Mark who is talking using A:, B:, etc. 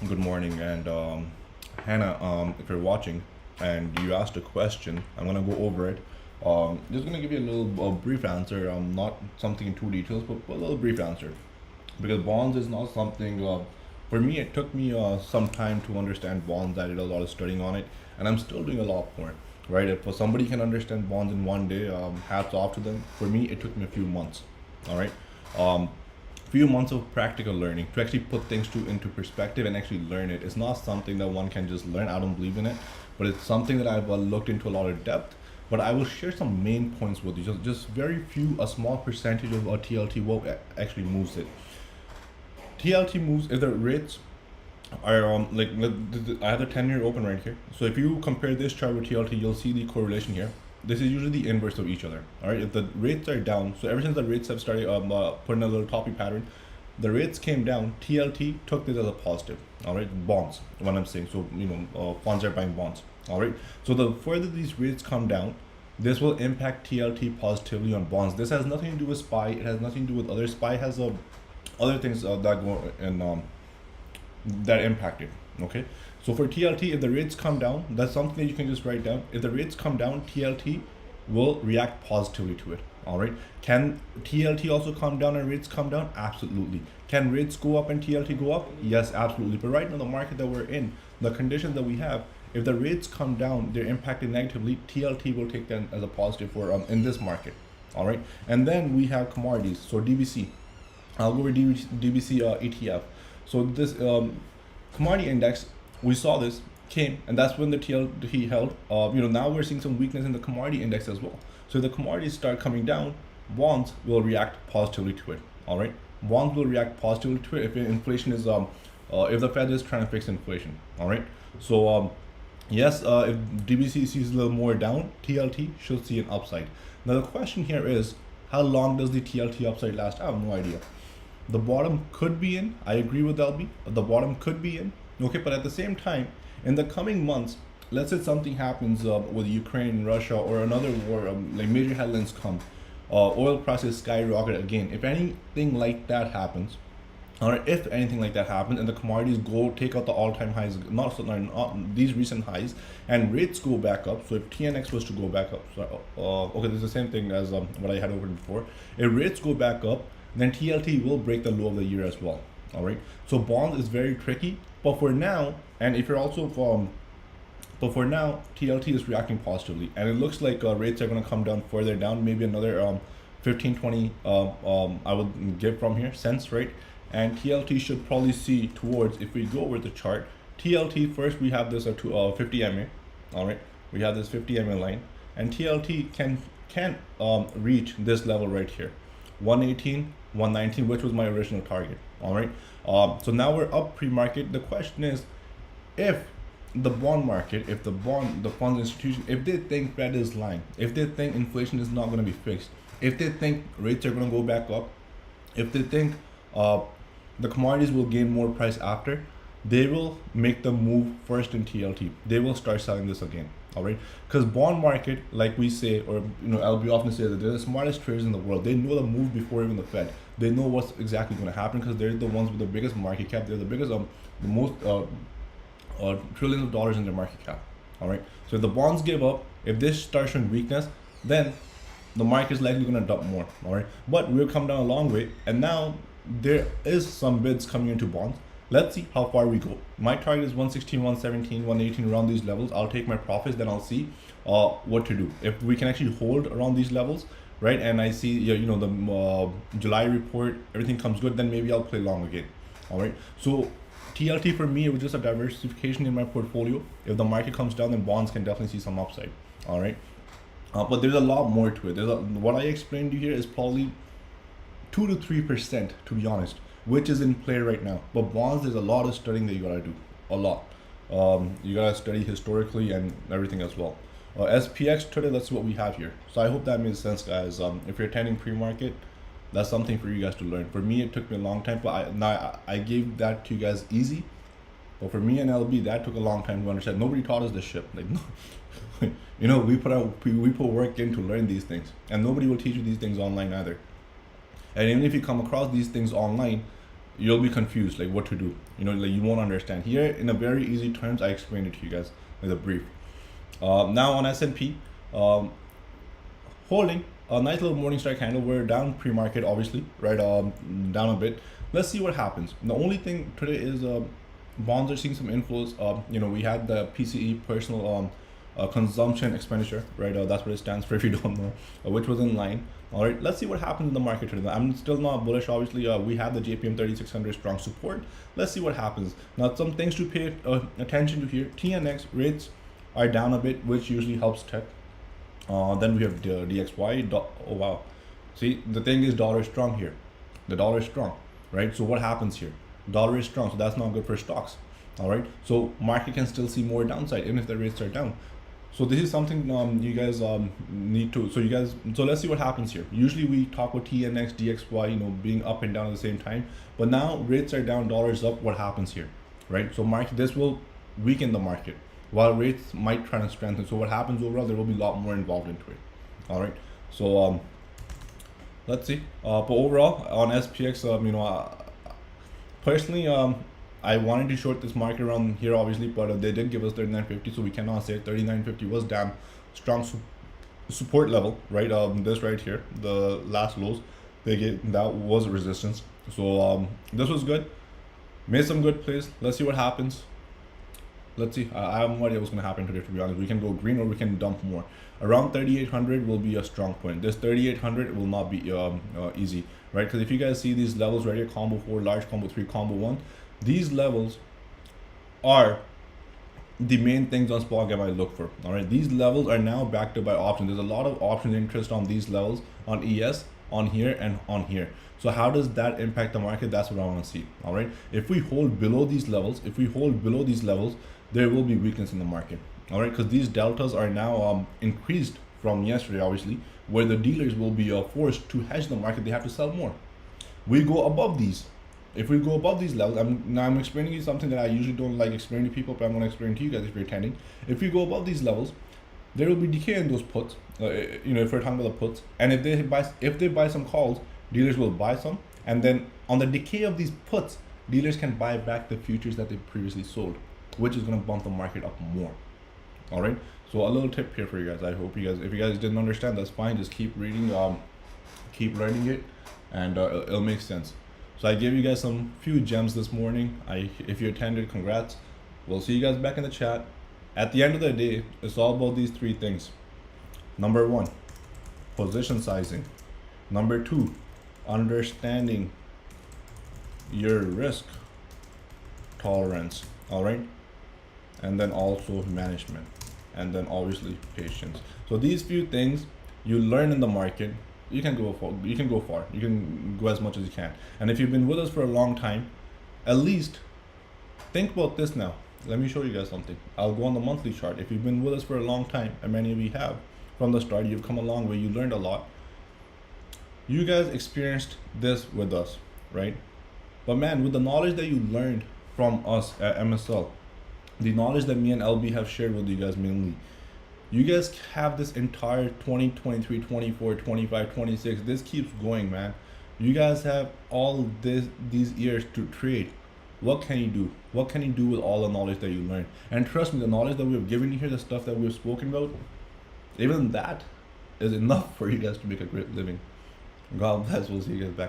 A: Good morning. And Hannah, if you're watching and you asked a question, I'm gonna go over it. Just gonna give you a little brief answer. Not something in too details, but a little brief answer. Because bonds is not something. For me, it took me some time to understand bonds. I did a lot of studying on it, and I'm still doing a lot more. Right? If somebody can understand bonds in one day, hats off to them. For me, it took me a few months. All right. Few months of practical learning to actually put things into perspective and actually learn it. It's not something that one can just learn. I don't believe in it, but it's something that I've looked into a lot of depth. But I will share some main points with you. Just very few, a small percentage of a TLT what actually moves it. TLT moves if the rates are I have the 10-year open right here. So if you compare this chart with TLT, you'll see the correlation here. This is usually the inverse of each other. All right, if the rates are down, so ever since the rates have started putting a little toppy pattern, the rates came down. TLT took this as a positive. All right, bonds. What I'm saying, so funds are buying bonds. All right, so the further these rates come down, this will impact TLT positively on bonds. This has nothing to do with SPY. It has nothing to do with other SPY has other things that go and that impact it. Okay, so for TLT, if the rates come down, that's something that you can just write down. If the rates come down, TLT will react positively to it. All right, can TLT also come down and rates come down? Absolutely. Can rates go up and TLT go up? Yes, absolutely. But right now, the market that we're in, the conditions that we have, if the rates come down, they're impacted negatively. TLT will take them as a positive for in this market. All right, and then we have commodities. So DBC, I'll go over DBC ETF. So this commodity index, we saw this came, and that's when the TLT held. Now we're seeing some weakness in the commodity index as well. So if the commodities start coming down, bonds will react positively to it. All right, bonds will react positively to it if inflation is if the Fed is trying to fix inflation. All right, so yes, if DBC sees a little more down, TLT should see an upside. Now the question here is, how long does the TLT upside last? I have no idea. The bottom could be in. I agree with LB. The bottom could be in. Okay, but at the same time, in the coming months, let's say something happens with Ukraine, Russia, or another war, like major headlines come, oil prices skyrocket again. If anything like that happens, or if anything like that happens, and the commodities go take out the all-time highs, not these recent highs, and rates go back up. So if TNX was to go back up, so okay, this is the same thing as what I had over before. If rates go back up, then TLT will break the low of the year as well. All right. So bond is very tricky, but for now, and if you're also but for now, TLT is reacting positively, and it looks like rates are going to come down further down, maybe another 15, 20. I would give from here cents, right? And TLT should probably see towards, if we go over the chart, TLT first we have this 50 MA. All right, we have this 50 MA line, and TLT can reach this level right here, 118, 119, which was my original target. All right, so now we're up pre-market. The question is, if the bond market, if the funds institution, if they think Fed is lying, if they think inflation is not going to be fixed, if they think rates are going to go back up, if they think the commodities will gain more price after, they will make the move first in TLT. They will start selling this again. All right, because bond market, like we say, or LB often says that they're the smartest traders in the world. They know the move before even the Fed. They know what's exactly going to happen because they're the ones with the biggest market cap. They're the biggest, the most trillions of dollars in their market cap. All right, so if the bonds give up, if this starts showing weakness, then the market is likely going to dump more. All right, but we've come down a long way, and now there is some bids coming into bonds. Let's see how far we go. My target is 116, 117, 118, around these levels. I'll take my profits, then I'll see what to do. If we can actually hold around these levels, right, and I see the July report, everything comes good, then maybe I'll play long again. All right, so TLT for me, it was just a diversification in my portfolio. If the market comes down, then bonds can definitely see some upside. All right, but there's a lot more to it. What I explained to you here is probably 2 to 3%, to be honest, which is in play right now. But bonds, there's a lot of studying that you gotta do, a lot. You gotta study historically and everything as well. SPX today, that's what we have here. So I hope that makes sense, guys. If you're attending pre-market, that's something for you guys to learn. For me, it took me a long time, but I gave that to you guys easy. But for me and LB, that took a long time to understand. Nobody taught us this shit. Like, we put work in to learn these things, and nobody will teach you these things online either. And even if you come across these things online, you'll be confused like what to do. Like you won't understand. Here in a very easy terms, I explained it to you guys as a brief. Now on S&P, holding a nice little morning strike handle. We're down pre-market, obviously, right? Down a bit. Let's see what happens. The only thing today is bonds are seeing some inflows. We had the PCE, personal consumption expenditure, right? That's what it stands for if you don't know, which was in line. All right, let's see what happens in the market today. I'm still not bullish, obviously. We have the JPM 3600 strong support. Let's see what happens. Now, some things to pay attention to here. TNX rates are down a bit, which usually helps tech. Then we have the DXY. Oh wow, see, the thing is dollar is strong here. The dollar is strong, right? So what happens here? Dollar is strong, so that's not good for stocks. All right, so market can still see more downside even if the rates are down. So this is something you guys need to. So let's see what happens here. Usually we talk about TNX, DXY, being up and down at the same time. But now rates are down, dollars up. What happens here, right? So this will weaken the market, while rates might try to strengthen. So what happens overall? There will be a lot more involved into it. All right. So let's see. But overall on SPX, personally, I wanted to short this market around here, obviously, but they did give us 39.50, so we cannot say 39.50 was damn strong support level, right? This right here, the last lows they gave, that was a resistance. So this was good. Made some good plays. Let's see what happens. Let's see. I have no idea what's going to happen today, to be honest. We can go green or we can dump more. Around 3,800 will be a strong point. This 3,800 will not be easy, right? Because if you guys see these levels right here, combo 4, large combo 3, combo 1, these levels are the main things on SpotGam I look for. All right, these levels are now backed up by options. There's a lot of option interest on these levels, on ES, on here, and on here. So how does that impact the market? That's what I want to see. All right, if we hold below these levels, there will be weakness in the market. All right, because these deltas are now increased from yesterday, obviously, where the dealers will be forced to hedge the market. They have to sell more. We go above these. If we go above these levels, I'm explaining you something that I usually don't like explaining to people, but I'm going to explain to you guys if you're attending. If we go above these levels, there will be decay in those puts. If we're talking about the puts, and if they buy some calls, dealers will buy some, and then on the decay of these puts, dealers can buy back the futures that they previously sold, which is going to bump the market up more. All right. So a little tip here for you guys. I hope you guys, if you guys didn't understand, that's fine. Just keep reading, keep learning it, and it'll make sense. So I gave you guys some few gems this morning. If you attended, congrats. We'll see you guys back in the chat. At the end of the day, it's all about these three things. Number 1, position sizing. Number 2, understanding your risk tolerance. All right. And then also management. And then obviously patience. So these few things you learn in the market. You can go far. You can go as much as you can. And if you've been with us for a long time, at least think about this now. Let me show you guys something. I'll go on the monthly chart. If you've been with us for a long time, and many of you have, from the start, you've come a long way. You learned a lot. You guys experienced this with us, right? But man, with the knowledge that you learned from us at MSL, the knowledge that me and LB have shared with you guys mainly, you guys have this entire 2023, 24, 25, 26. This keeps going, man. You guys have all these years to trade. What can you do? What can you do with all the knowledge that you learned? And trust me, the knowledge that we've given you here, the stuff that we've spoken about, even that is enough for you guys to make a great living. God bless. We'll see you guys back.